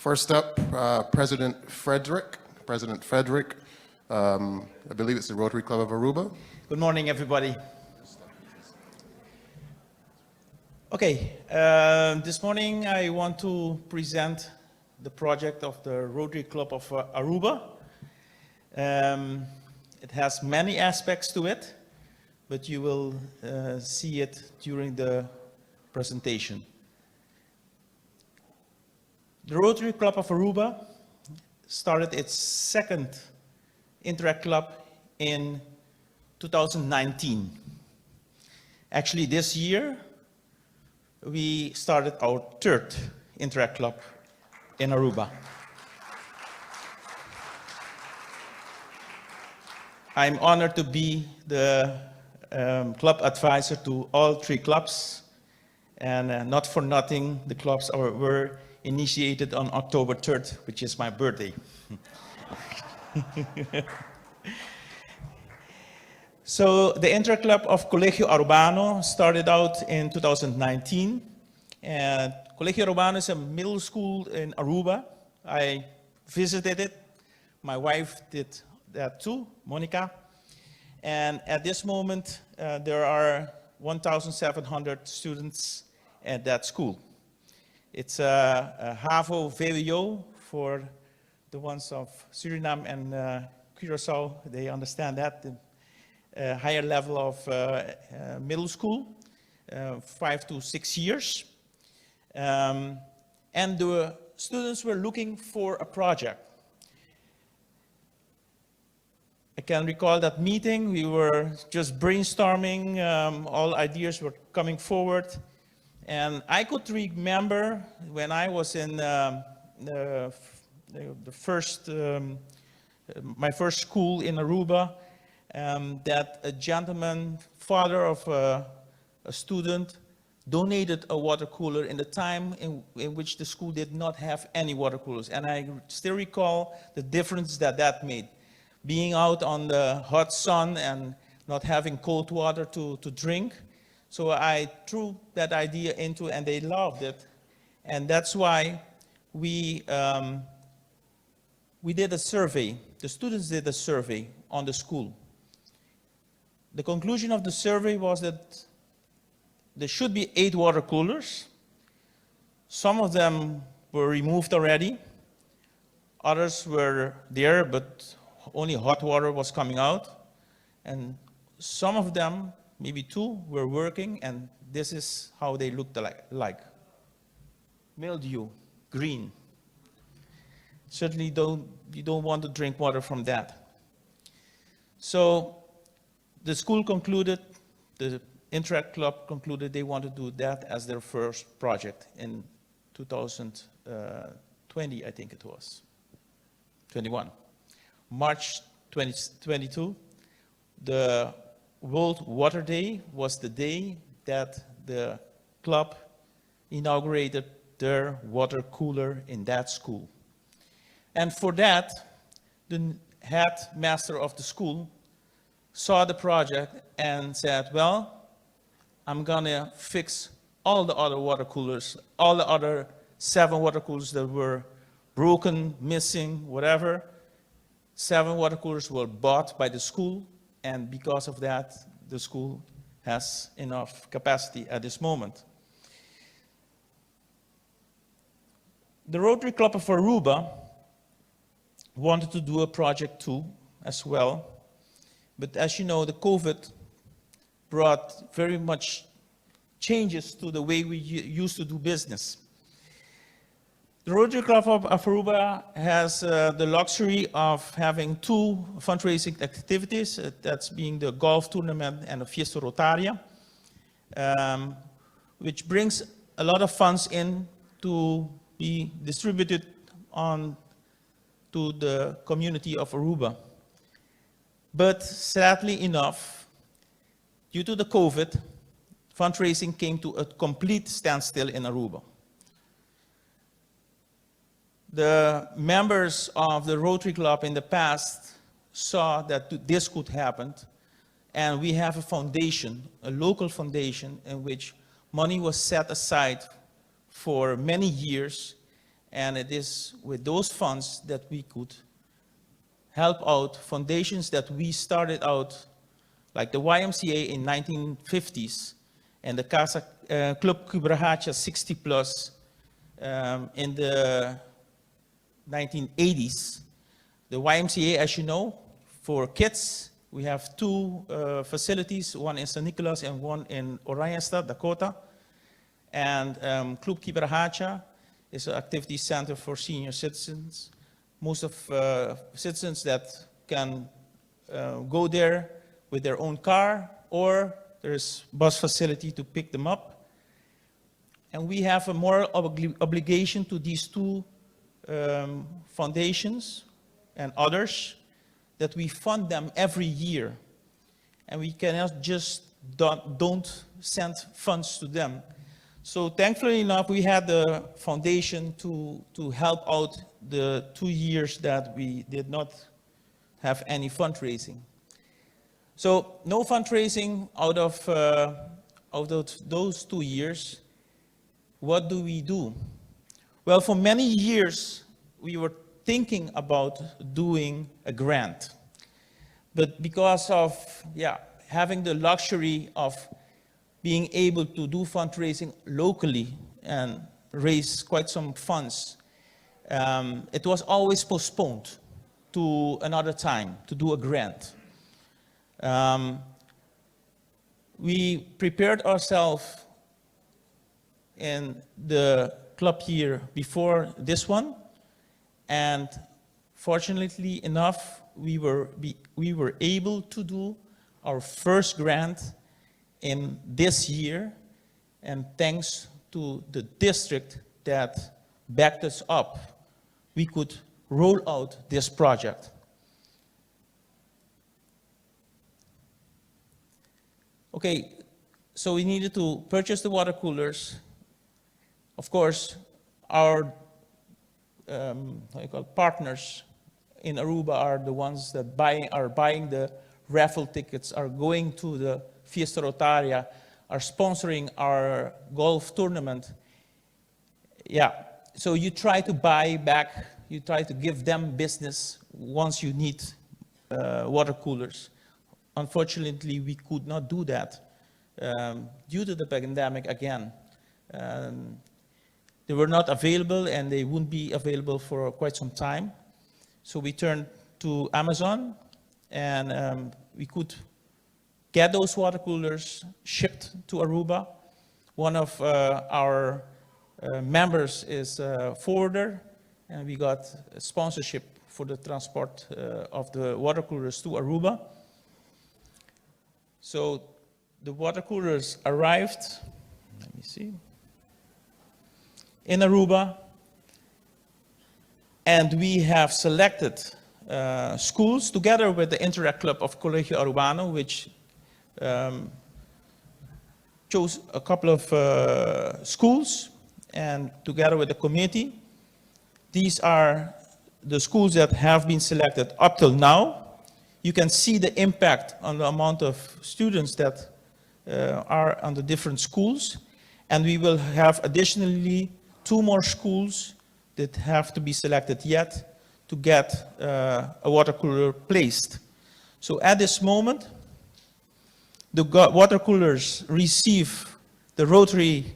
First up, President Frederick. I believe it's the Rotary Club of Aruba. Good morning, everybody. Okay, this morning I want to present the project of the Rotary Club of Aruba. It has many aspects to it, but you will see it during the presentation. The Rotary Club of Aruba started its second Interact Club in 2019. Actually, this year, we started our third Interact Club in Aruba. I'm honored to be the club advisor to all three clubs, and not for nothing, the clubs were initiated on October 3rd, which is my birthday. So the Interact Club of Colegio Arubano started out in 2019. And Colegio Arubano is a middle school in Aruba. I visited it. My wife did that too, Monica. And at this moment, there are 1,700 students at that school. It's a HAVO VWO for the ones of Suriname and Curaçao. They understand that. The higher level of middle school, 5 to 6 years. And the students were looking for a project. I can recall that meeting. We were just brainstorming. All ideas were coming forward. And I could remember when I was in my first school in Aruba, that a gentleman, father of a student, donated a water cooler in the time in which the school did not have any water coolers. And I still recall the difference that that made. Being out on the hot sun and not having cold water to drink. So I threw that idea into, and they loved it. And that's why we did a survey. The students did a survey on the school. The conclusion of the survey was that there should be 8 water coolers. Some of them were removed already. Others were there, but only hot water was coming out. And some of them, maybe 2, were working, and this is how they looked like. Mildew, green. Certainly you don't want to drink water from that. So the school concluded, the Interact Club concluded they want to do that as their first project in 2020, I think it was, 21. March 2022, the World Water Day was the day that the club inaugurated their water cooler in that school. And for that, the headmaster of the school saw the project and said, well, I'm gonna fix all the other water coolers, all the other 7 water coolers that were broken, missing, whatever. 7 water coolers were bought by the school, and because of that, the school has enough capacity at this moment. The Rotary Club of Aruba wanted to do a project too, as well. But as you know, the COVID brought very much changes to the way we used to do business. The Rotary Club of Aruba has the luxury of having 2 fundraising activities, that's being the golf tournament and the Fiesta Rotaria, which brings a lot of funds in to be distributed on to the community of Aruba. But sadly enough, due to the COVID, fundraising came to a complete standstill in Aruba. The members of the Rotary Club in the past saw that this could happen, and we have a foundation, a local foundation, in which money was set aside for many years, And it is with those funds that we could help out foundations that we started out, like the YMCA in 1950s, and the Casa Club Cubrahacha 60 plus in the 1980s. The YMCA, as you know, for kids, we have two facilities, one in San Nicolas and one in Orionstad, Dakota. And Club Cubrahacha is an activity center for senior citizens. Most of citizens that can go there with their own car, or there's bus facility to pick them up. And we have a moral obligation to these two foundations and others, that we fund them every year. And we cannot just don't send funds to them. So thankfully enough, we had the foundation to help out the 2 years that we did not have any fundraising. So no fundraising out of those 2 years. What do we do? Well, for many years, we were thinking about doing a grant. But because of having the luxury of being able to do fundraising locally and raise quite some funds, it was always postponed to another time to do a grant. We prepared ourselves in the club year before this one, and fortunately enough, we were able to do our first grant in this year, and thanks to the district that backed us up, we could roll out this project. Okay, so we needed to purchase the water coolers. Of course, our partners in Aruba are the ones that are buying the raffle tickets, are going to the Fiesta Rotaria, are sponsoring our golf tournament. Yeah, so you try to buy back, you try to give them business once you need water coolers. Unfortunately, we could not do that due to the pandemic again. They were not available, and they wouldn't be available for quite some time. So we turned to Amazon, and we could get those water coolers shipped to Aruba. One of our members is a forwarder, and we got a sponsorship for the transport of the water coolers to Aruba. So the water coolers arrived, let me see, in Aruba, and we have selected schools together with the Interact Club of Colegio Arubano, which chose a couple of schools, and together with the committee, these are the schools that have been selected up till now. You can see the impact on the amount of students that are on the different schools, and we will have additionally 2 more schools that have to be selected yet to get a water cooler placed. So at this moment, the water coolers receive the Rotary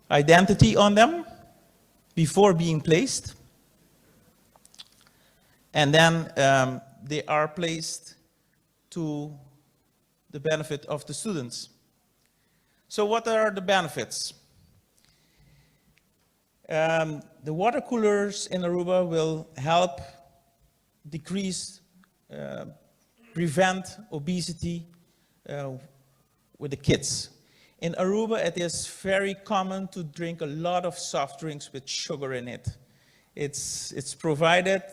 identity on them before being placed. And then they are placed to the benefit of the students. So what are the benefits? The water coolers in Aruba will help decrease, prevent obesity with the kids. In Aruba, it is very common to drink a lot of soft drinks with sugar in it. It's provided,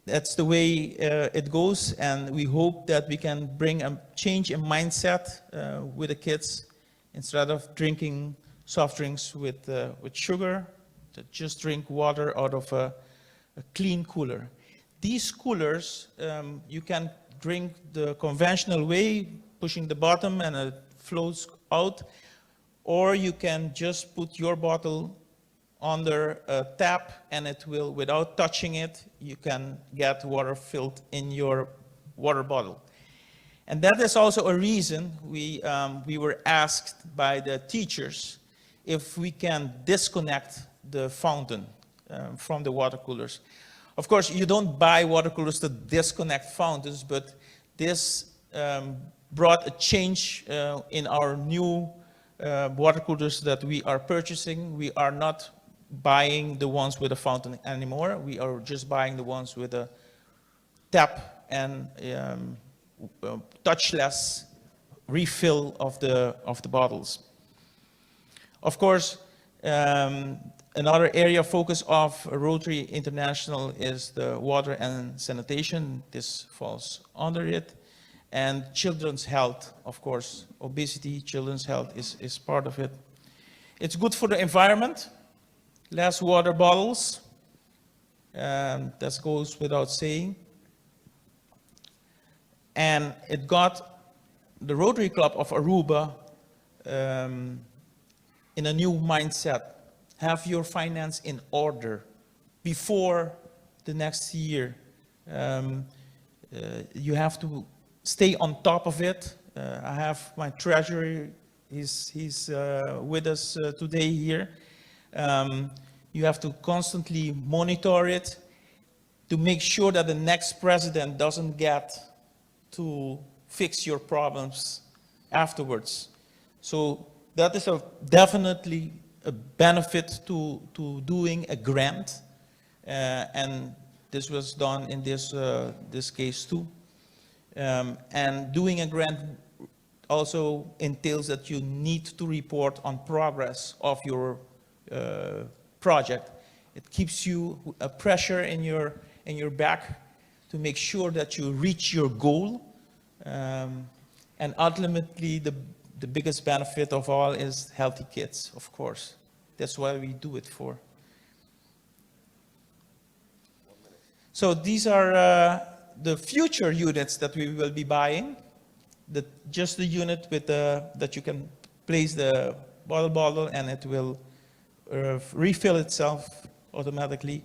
that's the way it goes, and we hope that we can bring a change in mindset with the kids. Instead of drinking soft drinks with sugar, to just drink water out of a clean cooler. These coolers, you can drink the conventional way, pushing the bottom and it flows out, or you can just put your bottle under a tap, and it will, without touching it, you can get water filled in your water bottle. And that is also a reason we were asked by the teachers if we can disconnect the fountain from the water coolers. Of course, you don't buy water coolers to disconnect fountains, but this brought a change in our new water coolers that we are purchasing. We are not buying the ones with a fountain anymore. We are just buying the ones with a tap and touchless refill of the bottles. Of course, another area of focus of Rotary International is the water and sanitation. This falls under it. And children's health, of course. Obesity, children's health is part of it. It's good for the environment. Less water bottles. That goes without saying. And it got the Rotary Club of Aruba in a new mindset. Have your finance in order before the next year. You have to stay on top of it. I have my treasurer, he's with us today here. You have to constantly monitor it to make sure that the next president doesn't get to fix your problems afterwards. So that is definitely a benefit to doing a grant, and this was done in this case too. And doing a grant also entails that you need to report on progress of your project. It keeps you a pressure in your back to make sure that you reach your goal. And ultimately, the biggest benefit of all is healthy kids, of course. That's why we do it for. So these are the future units that we will be buying. Just the unit with that you can place the bottle and it will refill itself automatically.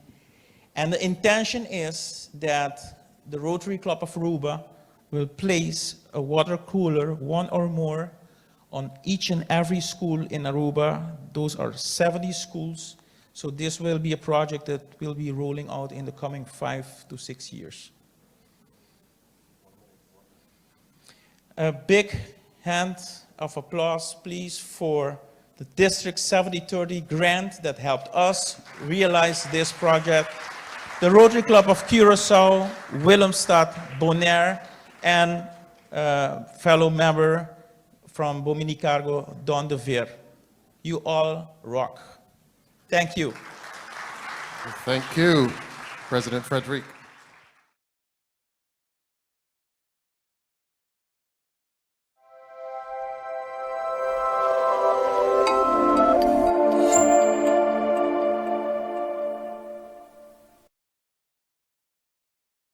And the intention is that the Rotary Club of Aruba will place a water cooler, one or more, on each and every school in Aruba. Those are 70 schools. So this will be a project that will be rolling out in the coming 5 to 6 years. A big hand of applause, please, for the District 7030 grant that helped us realize this project. The Rotary Club of Curaçao, Willemstad, Bonaire, and fellow member from Bominicargo, Don de Veer. You all rock. Thank you. Thank you, President Frederick.